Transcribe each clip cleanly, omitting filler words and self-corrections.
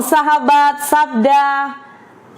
sahabat Sabda,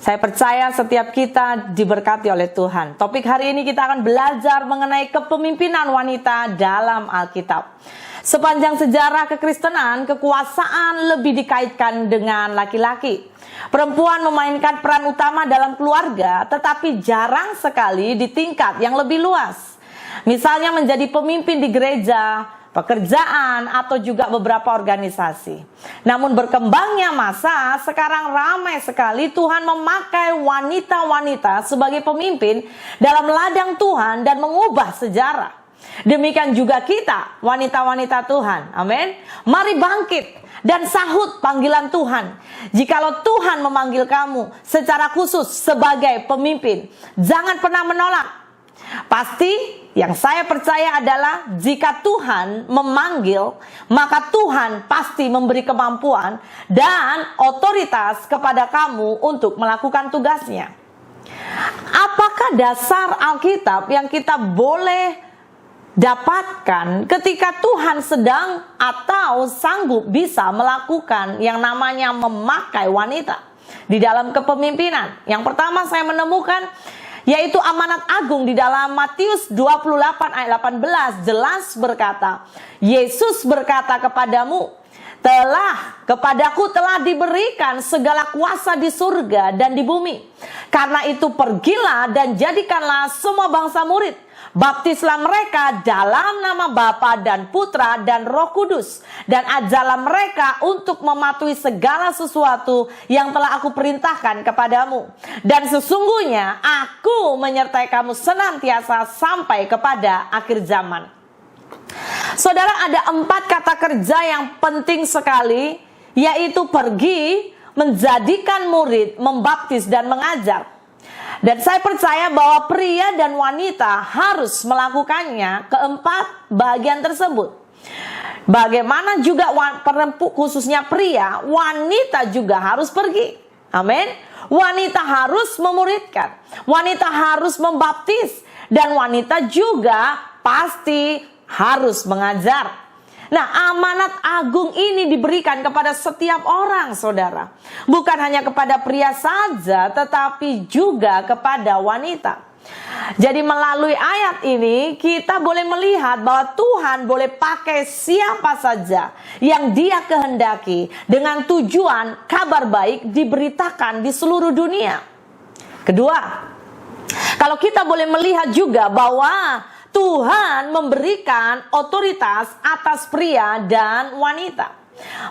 saya percaya setiap kita diberkati oleh Tuhan. Topik hari ini kita akan belajar mengenai kepemimpinan wanita dalam Alkitab. Sepanjang sejarah kekristenan, kekuasaan lebih dikaitkan dengan laki-laki. Perempuan memainkan peran utama dalam keluarga, tetapi jarang sekali di tingkat yang lebih luas. Misalnya menjadi pemimpin di gereja, pekerjaan, atau juga beberapa organisasi. Namun berkembangnya masa, sekarang ramai sekali Tuhan memakai wanita-wanita sebagai pemimpin dalam ladang Tuhan dan mengubah sejarah. Demikian juga kita, wanita-wanita Tuhan. Amin. Mari bangkit dan sahut panggilan Tuhan. Jikalau Tuhan memanggil kamu secara khusus sebagai pemimpin, jangan pernah menolak. Pasti yang saya percaya adalah jika Tuhan memanggil, maka Tuhan pasti memberi kemampuan dan otoritas kepada kamu untuk melakukan tugasnya. Apakah dasar Alkitab yang kita boleh dapatkan ketika Tuhan sedang atau sanggup bisa melakukan yang namanya memakai wanita di dalam kepemimpinan? Yang pertama saya menemukan yaitu amanat agung di dalam Matius 28 ayat 18 jelas berkata, Yesus berkata kepadamu, kepadaku telah diberikan segala kuasa di surga dan di bumi. Karena itu pergilah dan jadikanlah semua bangsa murid. Baptislah mereka dalam nama Bapa dan Putra dan Roh Kudus, dan ajarlah mereka untuk mematuhi segala sesuatu yang telah aku perintahkan kepadamu. Dan sesungguhnya aku menyertai kamu senantiasa sampai kepada akhir zaman. Saudara, ada 4 kata kerja yang penting sekali, yaitu pergi, menjadikan murid, membaptis, dan mengajar. Dan saya percaya bahwa pria dan wanita harus melakukannya keempat bagian tersebut. Bagaimana juga khususnya pria, wanita juga harus pergi. Amin. Wanita harus memuridkan, wanita harus membaptis, dan wanita juga pasti harus mengajar. Nah, amanat agung ini diberikan kepada setiap orang, saudara. Bukan hanya kepada pria saja, tetapi juga kepada wanita. Jadi melalui ayat ini, kita boleh melihat bahwa Tuhan boleh pakai siapa saja yang Dia kehendaki dengan tujuan kabar baik diberitakan di seluruh dunia. Kedua, kalau kita boleh melihat juga bahwa Tuhan memberikan otoritas atas pria dan wanita.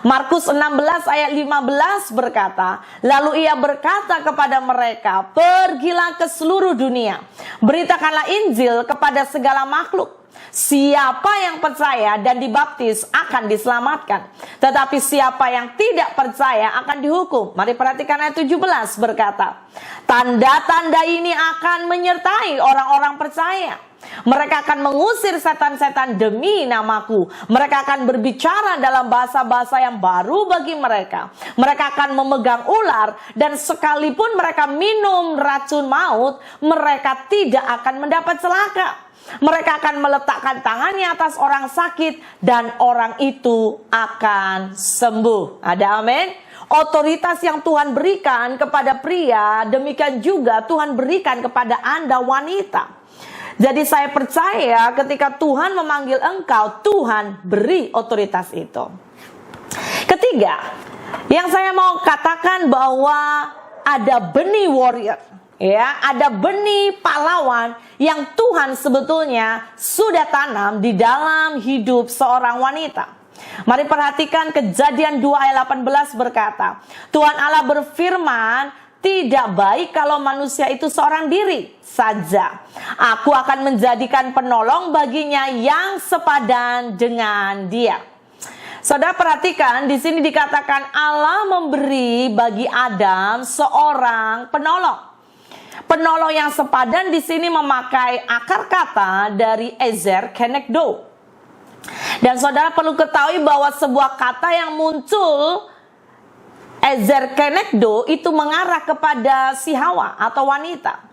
Markus 16 ayat 15 berkata, lalu ia berkata kepada mereka, pergilah ke seluruh dunia, beritakanlah Injil kepada segala makhluk. Siapa yang percaya dan dibaptis akan diselamatkan, tetapi siapa yang tidak percaya akan dihukum. Mari perhatikan ayat 17 berkata, tanda-tanda ini akan menyertai orang-orang percaya. Mereka akan mengusir setan-setan demi namaku. Mereka akan berbicara dalam bahasa-bahasa yang baru bagi mereka. Mereka akan memegang ular, dan sekalipun mereka minum racun maut, mereka tidak akan mendapat celaka. Mereka akan meletakkan tangannya atas orang sakit, dan orang itu akan sembuh. Ada amin? Otoritas yang Tuhan berikan kepada pria, demikian juga Tuhan berikan kepada Anda wanita. Jadi saya percaya ketika Tuhan memanggil engkau, Tuhan beri otoritas itu. Ketiga, yang saya mau katakan bahwa ada benih warrior, ya, ada benih pahlawan yang Tuhan sebetulnya sudah tanam di dalam hidup seorang wanita. Mari perhatikan Kejadian 2 ayat 18 berkata, Tuhan Allah berfirman, tidak baik kalau manusia itu seorang diri saja. Aku akan menjadikan penolong baginya yang sepadan dengan dia. Saudara perhatikan, di sini dikatakan Allah memberi bagi Adam seorang penolong. Penolong yang sepadan di sini memakai akar kata dari Ezer Kenegdo. Dan saudara perlu ketahui bahwa sebuah kata yang muncul Ezer Kenegdo itu mengarah kepada si Hawa atau wanita.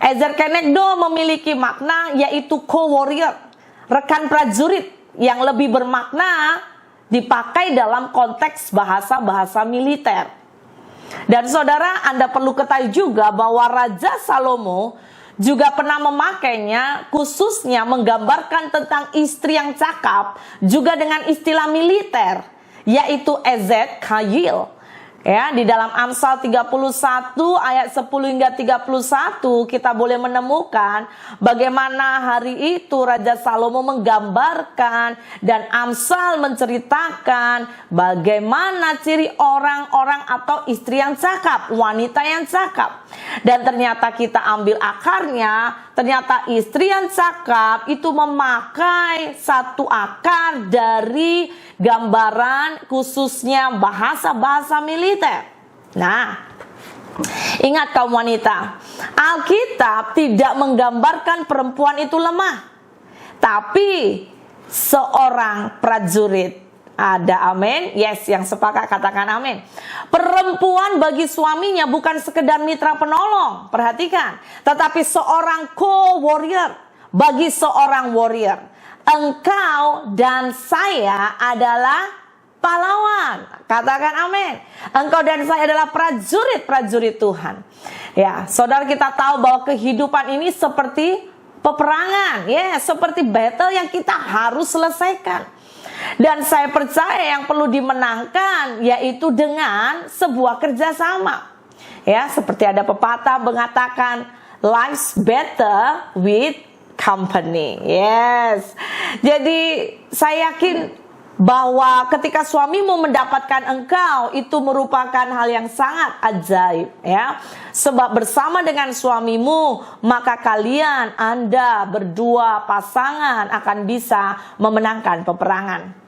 Ezer Kenegdo memiliki makna yaitu co-warrior, rekan prajurit, yang lebih bermakna dipakai dalam konteks bahasa-bahasa militer. Dan saudara, Anda perlu ketahui juga bahwa Raja Salomo juga pernah memakainya, khususnya menggambarkan tentang istri yang cakap, juga dengan istilah militer, yaitu Ezed Kayil. Ya, di dalam Amsal 31 ayat 10 hingga 31 kita boleh menemukan bagaimana hari itu Raja Salomo menggambarkan dan Amsal menceritakan bagaimana ciri orang-orang atau istri yang cakap, wanita yang cakap. Dan ternyata kita ambil akarnya, ternyata istri yang cakap itu memakai satu akar dari gambaran khususnya bahasa-bahasa militer. Nah, ingat kaum wanita, Alkitab tidak menggambarkan perempuan itu lemah, tapi seorang prajurit. Ada amin? Yes, yang sepakat katakan amin. Perempuan bagi suaminya bukan sekedar mitra penolong, perhatikan, tetapi seorang co-warrior bagi seorang warrior. Engkau dan saya adalah pahlawan. Katakan amin. Engkau dan saya adalah prajurit-prajurit Tuhan. Ya, saudara, kita tahu bahwa kehidupan ini seperti peperangan, ya, seperti battle yang kita harus selesaikan. Dan saya percaya yang perlu dimenangkan yaitu dengan sebuah kerjasama. Ya, seperti ada pepatah mengatakan life's better with company. Yes. Jadi saya yakin bahwa ketika suamimu mendapatkan engkau itu merupakan hal yang sangat ajaib, ya. Sebab bersama dengan suamimu maka kalian, Anda berdua pasangan akan bisa memenangkan peperangan.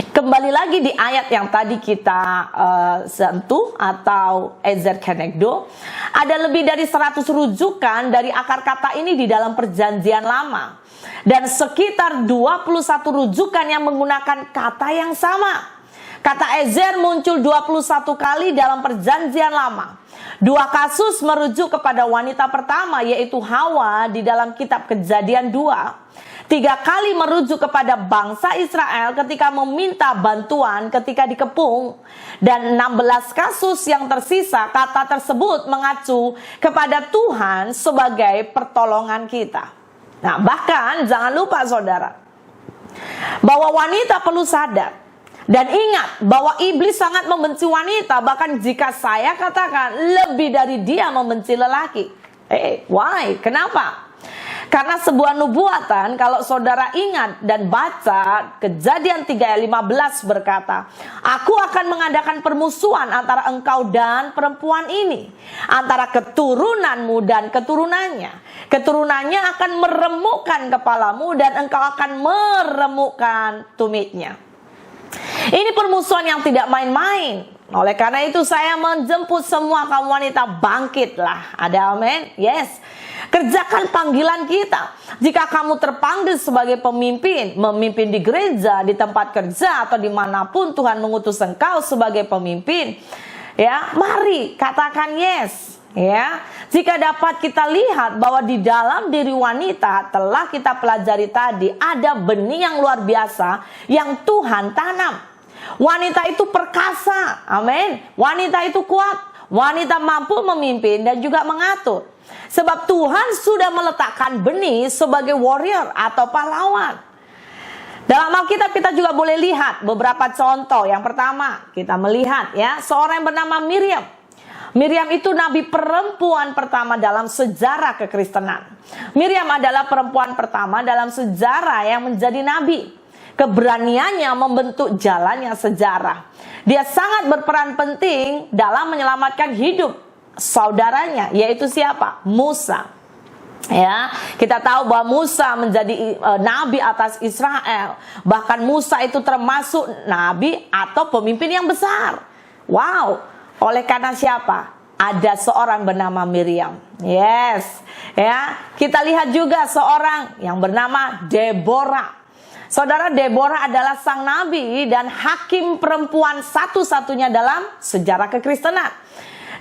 Kembali lagi di ayat yang tadi kita sentuh atau Ezer Kenegdo, ada lebih dari 100 rujukan dari akar kata ini di dalam Perjanjian Lama. Dan sekitar 21 rujukan yang menggunakan kata yang sama. Kata Ezer muncul 21 kali dalam Perjanjian Lama. 2 kasus merujuk kepada wanita pertama yaitu Hawa di dalam kitab Kejadian 2. 3 kali merujuk kepada bangsa Israel ketika meminta bantuan ketika dikepung. Dan 16 kasus yang tersisa, kata tersebut mengacu kepada Tuhan sebagai pertolongan kita. Nah, bahkan jangan lupa saudara, bahwa wanita perlu sadar. Dan ingat bahwa iblis sangat membenci wanita. Bahkan jika saya katakan lebih dari dia membenci lelaki. Why? Kenapa? Karena sebuah nubuatan, kalau saudara ingat dan baca Kejadian 3 ayat 15 berkata, aku akan mengadakan permusuhan antara engkau dan perempuan ini, antara keturunanmu dan keturunannya. Keturunannya akan meremukkan kepalamu dan engkau akan meremukkan tumitnya. Ini permusuhan yang tidak main-main. Oleh karena itu saya menjemput semua kaum wanita, bangkitlah. Ada amin? Yes. Kerjakan panggilan kita. Jika kamu terpanggil sebagai pemimpin, memimpin di gereja, di tempat kerja, atau dimanapun Tuhan mengutus engkau sebagai pemimpin, ya, mari katakan yes. Ya, jika dapat kita lihat bahwa di dalam diri wanita telah kita pelajari tadi ada benih yang luar biasa yang Tuhan tanam. Wanita itu perkasa, amin. Wanita itu kuat, wanita mampu memimpin dan juga mengatur. Sebab Tuhan sudah meletakkan benih sebagai warrior atau pahlawan. Dalam Alkitab kita juga boleh lihat beberapa contoh. Yang pertama, kita melihat ya seorang yang bernama Miriam. Miriam itu nabi perempuan pertama dalam sejarah kekristenan. Miriam adalah perempuan pertama dalam sejarah yang menjadi nabi. Keberaniannya membentuk jalannya sejarah. Dia sangat berperan penting dalam menyelamatkan hidup saudaranya, yaitu siapa? Musa. Ya, kita tahu bahwa Musa menjadi nabi atas Israel. Bahkan Musa itu termasuk nabi atau pemimpin yang besar. Wow. Oleh karena siapa? Ada seorang bernama Miriam. Yes. Ya, kita lihat juga seorang yang bernama Deborah. Saudara, Deborah adalah sang nabi dan hakim perempuan satu-satunya dalam sejarah kekristenan.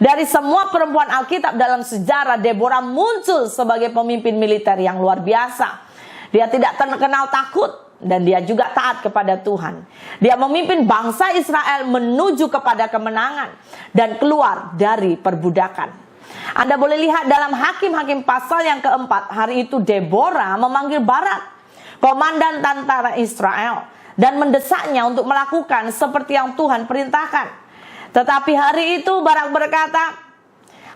Dari semua perempuan Alkitab dalam sejarah, Deborah muncul sebagai pemimpin militer yang luar biasa. Dia tidak terkenal takut, dan dia juga taat kepada Tuhan. Dia memimpin bangsa Israel menuju kepada kemenangan dan keluar dari perbudakan. Anda boleh lihat dalam Hakim-Hakim pasal yang keempat, hari itu Deborah memanggil Barak, komandan tentara Israel, dan mendesaknya untuk melakukan seperti yang Tuhan perintahkan. Tetapi hari itu Barak berkata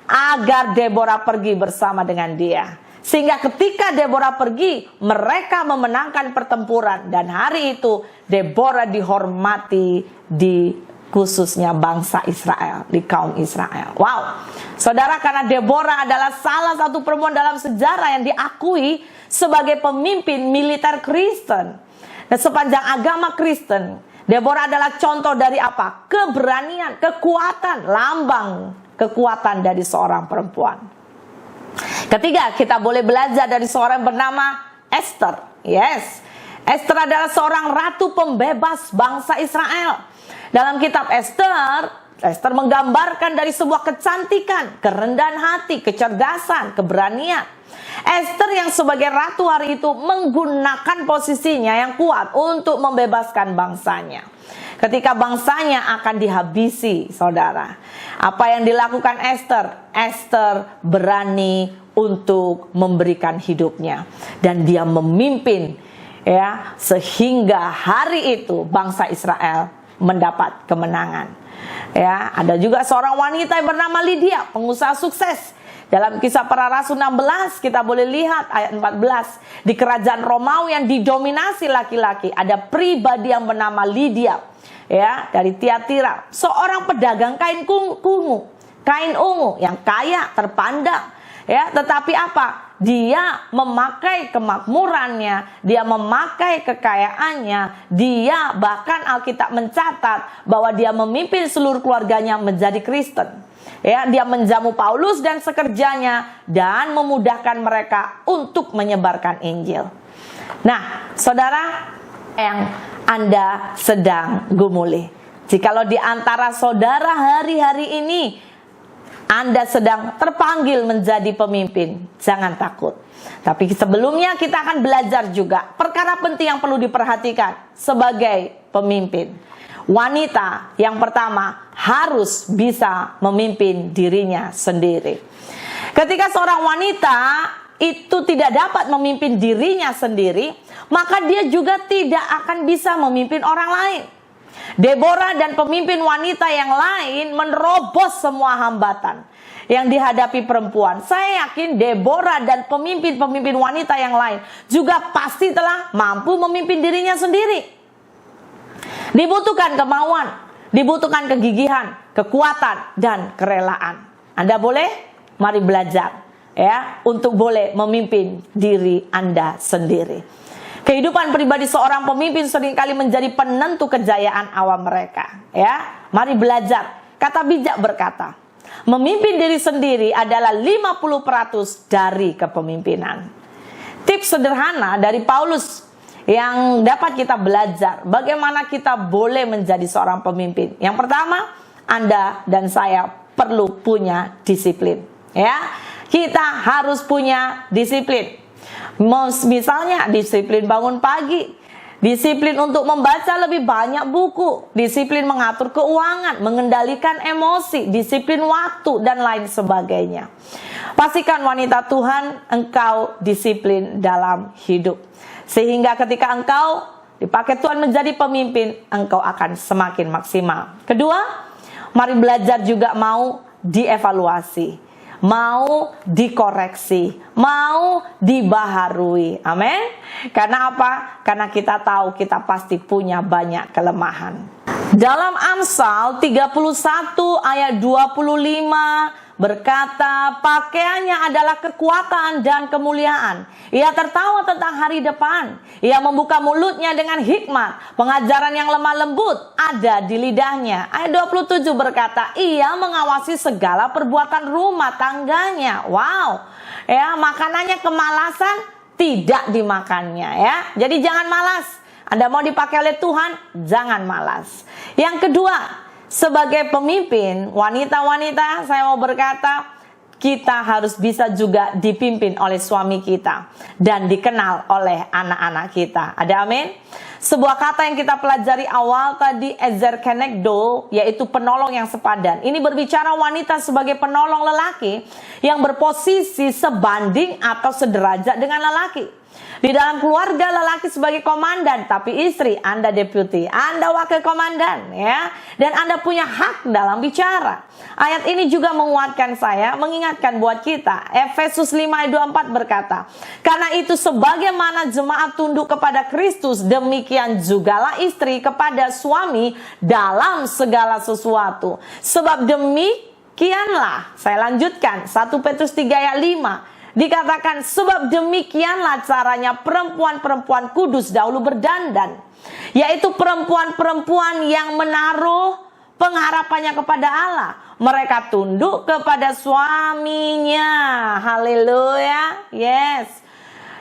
agar Deborah pergi bersama dengan dia. Sehingga ketika Deborah pergi, mereka memenangkan pertempuran. Dan hari itu Deborah dihormati di khususnya bangsa Israel, di kaum Israel. Wow, saudara, karena Deborah adalah salah satu perempuan dalam sejarah yang diakui sebagai pemimpin militer Kristen. Dan sepanjang agama Kristen, Deborah adalah contoh dari apa? Keberanian, kekuatan, lambang kekuatan dari seorang perempuan. Ketiga, kita boleh belajar dari seorang yang bernama Esther. Yes, Esther adalah seorang ratu pembebas bangsa Israel. Dalam kitab Esther, Esther menggambarkan dari sebuah kecantikan, kerendahan hati, kecerdasan, keberanian. Esther yang sebagai ratu hari itu menggunakan posisinya yang kuat untuk membebaskan bangsanya. Ketika bangsanya akan dihabisi, saudara, apa yang dilakukan Esther? Esther berani untuk memberikan hidupnya, dan dia memimpin, ya, sehingga hari itu bangsa Israel mendapat kemenangan. Ya, ada juga seorang wanita yang bernama Lydia, pengusaha sukses. Dalam Kisah Para Rasul 16 kita boleh lihat ayat 14, di kerajaan Romawi yang didominasi laki-laki ada pribadi yang bernama Lydia, ya, dari Tiatira, seorang pedagang kain ungu yang kaya, terpandang, ya, tetapi apa? Dia memakai kemakmurannya, dia memakai kekayaannya, dia bahkan Alkitab mencatat bahwa dia memimpin seluruh keluarganya menjadi Kristen. Ya, dia menjamu Paulus dan sekerjanya dan memudahkan mereka untuk menyebarkan Injil. Nah, saudara yang Anda sedang gumuli, jikalau di antara saudara hari-hari ini Anda sedang terpanggil menjadi pemimpin, jangan takut. Tapi sebelumnya kita akan belajar juga perkara penting yang perlu diperhatikan sebagai pemimpin. Wanita yang pertama harus bisa memimpin dirinya sendiri. Ketika seorang wanita itu tidak dapat memimpin dirinya sendiri, maka dia juga tidak akan bisa memimpin orang lain. Deborah dan pemimpin wanita yang lain menerobos semua hambatan yang dihadapi perempuan. Saya yakin Deborah dan pemimpin-pemimpin wanita yang lain juga pasti telah mampu memimpin dirinya sendiri. Dibutuhkan kemauan, dibutuhkan kegigihan, kekuatan, dan kerelaan. Anda boleh, mari belajar, ya, untuk boleh memimpin diri Anda sendiri. Kehidupan pribadi seorang pemimpin seringkali menjadi penentu kejayaan awam mereka. Ya, mari belajar. Kata bijak berkata, memimpin diri sendiri adalah 50% dari kepemimpinan. Tips sederhana dari Paulus yang dapat kita belajar bagaimana kita boleh menjadi seorang pemimpin. Yang pertama, Anda dan saya perlu punya disiplin. Ya, kita harus punya disiplin. Misalnya disiplin bangun pagi, disiplin untuk membaca lebih banyak buku, disiplin mengatur keuangan, mengendalikan emosi, disiplin waktu, dan lain sebagainya. Pastikan wanita Tuhan, engkau disiplin dalam hidup, sehingga ketika engkau dipakai Tuhan menjadi pemimpin, engkau akan semakin maksimal. Kedua, mari belajar juga mau dievaluasi, mau dikoreksi, mau dibaharui. Amin. Karena apa? Karena kita tahu kita pasti punya banyak kelemahan. Dalam Amsal 31 ayat 25 berkata, pakaiannya adalah kekuatan dan kemuliaan. Ia tertawa tentang hari depan. Ia membuka mulutnya dengan hikmat. Pengajaran yang lemah lembut ada di lidahnya. Ayat 27 berkata, ia mengawasi segala perbuatan rumah tangganya. Wow. Ya, makanannya kemalasan tidak dimakannya, ya. Jadi jangan malas. Anda mau dipakai oleh Tuhan, jangan malas. Yang kedua, sebagai pemimpin, wanita-wanita, saya mau berkata, kita harus bisa juga dipimpin oleh suami kita dan dikenal oleh anak-anak kita. Ada amin? Sebuah kata yang kita pelajari awal tadi, ezer kenegdo, yaitu penolong yang sepadan. Ini berbicara wanita sebagai penolong lelaki yang berposisi sebanding atau sederajat dengan lelaki. Di dalam keluarga, lelaki sebagai komandan, tapi istri Anda deputi, Anda wakil komandan, ya. Dan Anda punya hak dalam bicara. Ayat ini juga menguatkan saya, mengingatkan buat kita. Efesus 5 ayat 24 berkata, karena itu sebagaimana jemaat tunduk kepada Kristus, demikian jugalah istri kepada suami dalam segala sesuatu. Sebab demikianlah, saya lanjutkan, 1 Petrus 3 ayat 5. Dikatakan, sebab demikianlah caranya perempuan-perempuan kudus dahulu berdandan, yaitu perempuan-perempuan yang menaruh pengharapannya kepada Allah. Mereka tunduk kepada suaminya. Haleluya. Yes.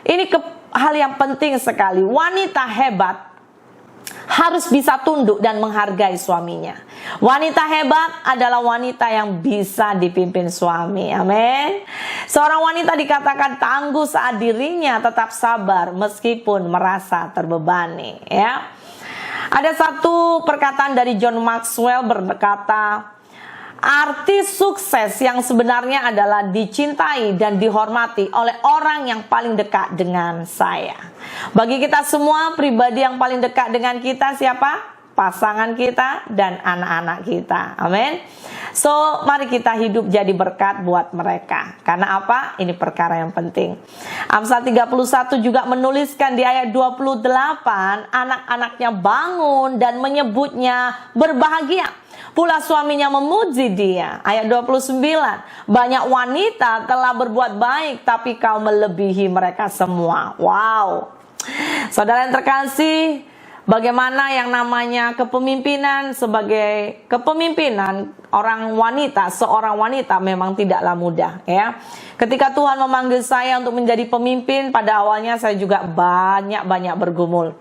Ini hal yang penting sekali. Wanita hebat harus bisa tunduk dan menghargai suaminya. Wanita hebat adalah wanita yang bisa dipimpin suami. Amin. Seorang wanita dikatakan tangguh saat dirinya tetap sabar meskipun merasa terbebani, ya. Ada satu perkataan dari John Maxwell berkata, arti sukses yang sebenarnya adalah dicintai dan dihormati oleh orang yang paling dekat dengan saya. Bagi kita semua, pribadi yang paling dekat dengan kita siapa? Pasangan kita dan anak-anak kita. Amin. So, mari kita hidup jadi berkat buat mereka. Karena apa? Ini perkara yang penting. Amsal 31 juga menuliskan di ayat 28, anak-anaknya bangun dan menyebutnya berbahagia. Pula suaminya memuji dia. Ayat 29, banyak wanita telah berbuat baik, tapi kau melebihi mereka semua. Wow. Saudara yang terkasih, bagaimana yang namanya kepemimpinan, sebagai kepemimpinan seorang wanita memang tidaklah mudah, ya. Ketika Tuhan memanggil saya untuk menjadi pemimpin, pada awalnya saya juga banyak bergumul.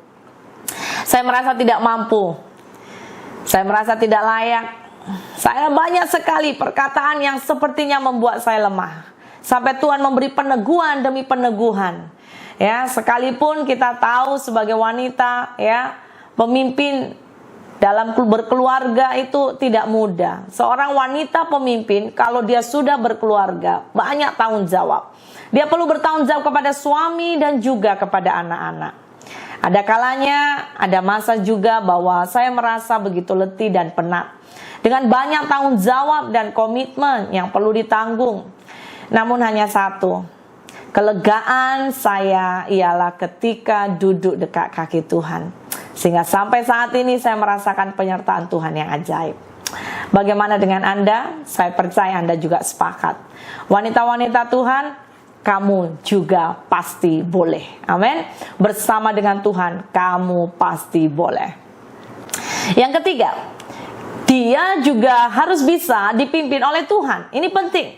Saya merasa tidak mampu. Saya merasa tidak layak. Saya banyak sekali perkataan yang sepertinya membuat saya lemah. Sampai Tuhan memberi peneguhan demi peneguhan. Ya, sekalipun kita tahu sebagai wanita, ya, pemimpin dalam berkeluarga itu tidak mudah. Seorang wanita pemimpin kalau dia sudah berkeluarga, banyak tanggung jawab. Dia perlu bertanggung jawab kepada suami dan juga kepada anak-anak. Ada kalanya, ada masa juga bahwa saya merasa begitu letih dan penat. Dengan banyak tanggung jawab dan komitmen yang perlu ditanggung. Namun hanya satu, kelegaan saya ialah ketika duduk dekat kaki Tuhan. Sehingga sampai saat ini saya merasakan penyertaan Tuhan yang ajaib. Bagaimana dengan Anda? Saya percaya Anda juga sepakat. Wanita-wanita Tuhan, kamu juga pasti boleh. Amin. Bersama dengan Tuhan, kamu pasti boleh. Yang ketiga, dia juga harus bisa dipimpin oleh Tuhan. Ini penting.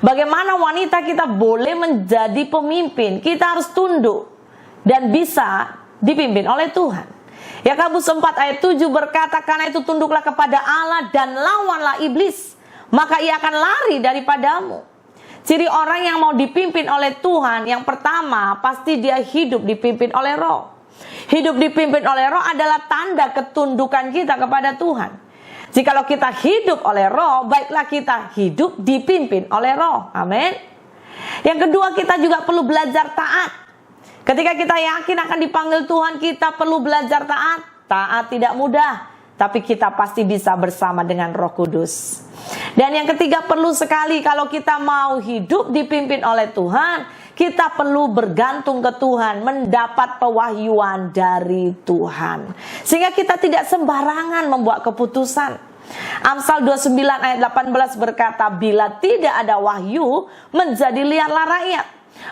Bagaimana wanita kita boleh menjadi pemimpin? Kita harus tunduk dan bisa dipimpin oleh Tuhan. Yakobus 4 ayat 7 berkata, karena itu tunduklah kepada Allah dan lawanlah iblis, maka ia akan lari daripadamu. Ciri orang yang mau dipimpin oleh Tuhan, yang pertama pasti dia hidup dipimpin oleh Roh. Hidup dipimpin oleh Roh adalah tanda ketundukan kita kepada Tuhan. Jikalau kita hidup oleh Roh, baiklah kita hidup dipimpin oleh Roh. Amin. Yang kedua, kita juga perlu belajar taat. Ketika kita yakin akan dipanggil Tuhan, kita perlu belajar taat. Taat tidak mudah, tapi kita pasti bisa bersama dengan Roh Kudus. Dan yang ketiga, perlu sekali kalau kita mau hidup dipimpin oleh Tuhan, kita perlu bergantung ke Tuhan, mendapat pewahyuan dari Tuhan. Sehingga kita tidak sembarangan membuat keputusan. Amsal 29 ayat 18 berkata, bila tidak ada wahyu, menjadi liarlah rakyat.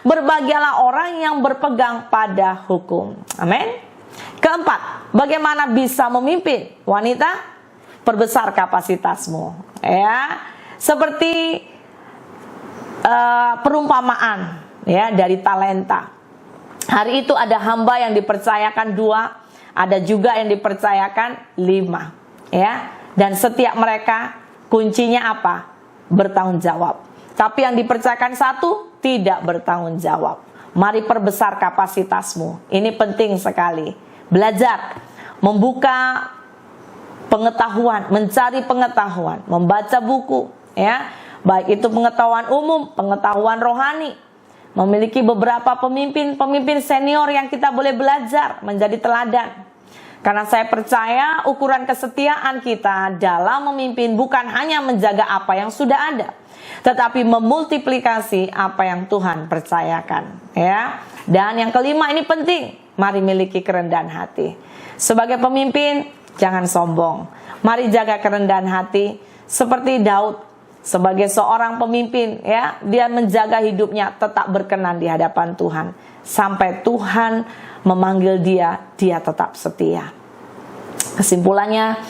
Berbahagialah orang yang berpegang pada hukum. Amin. Keempat, bagaimana bisa memimpin? Wanita, perbesar kapasitasmu. Ya, seperti perumpamaan, ya, dari talenta. Hari itu ada hamba yang dipercayakan 2, ada juga yang dipercayakan 5, ya. Dan setiap mereka kuncinya apa? Bertanggung jawab. Tapi yang dipercayakan satu tidak bertanggung jawab. Mari perbesar kapasitasmu. Ini penting sekali. Belajar, membuka pengetahuan, mencari pengetahuan, membaca buku, ya. Baik itu pengetahuan umum, pengetahuan rohani. Memiliki beberapa pemimpin senior yang kita boleh belajar menjadi teladan. Karena saya percaya ukuran kesetiaan kita dalam memimpin bukan hanya menjaga apa yang sudah ada, tetapi memultiplikasi apa yang Tuhan percayakan, ya. Dan yang kelima ini penting, mari miliki kerendahan hati. Sebagai pemimpin, jangan sombong. Mari jaga kerendahan hati seperti Daud. Sebagai seorang pemimpin, ya, dia menjaga hidupnya tetap berkenan di hadapan Tuhan. Sampai Tuhan memanggil dia tetap setia. Kesimpulannya,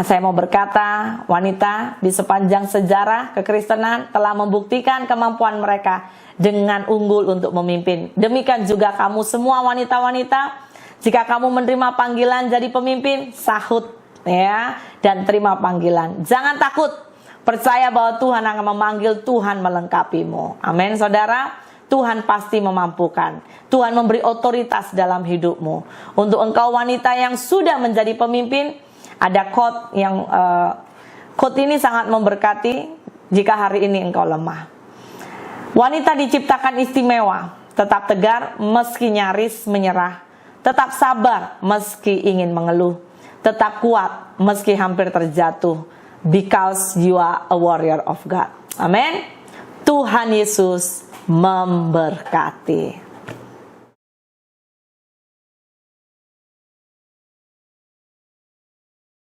saya mau berkata, wanita di sepanjang sejarah kekristenan telah membuktikan kemampuan mereka dengan unggul untuk memimpin. Demikian juga kamu semua wanita-wanita, jika kamu menerima panggilan jadi pemimpin, sahut, ya, dan terima panggilan. Jangan takut. Percaya bahwa Tuhan akan memanggil, Tuhan melengkapimu. Amin, saudara. Tuhan pasti memampukan. Tuhan memberi otoritas dalam hidupmu. Untuk engkau wanita yang sudah menjadi pemimpin, ada quote yang quote ini sangat memberkati jika hari ini engkau lemah. Wanita diciptakan istimewa, tetap tegar meski nyaris menyerah, tetap sabar meski ingin mengeluh, tetap kuat meski hampir terjatuh. Because you are a warrior of God. Amin. Tuhan Yesus memberkati.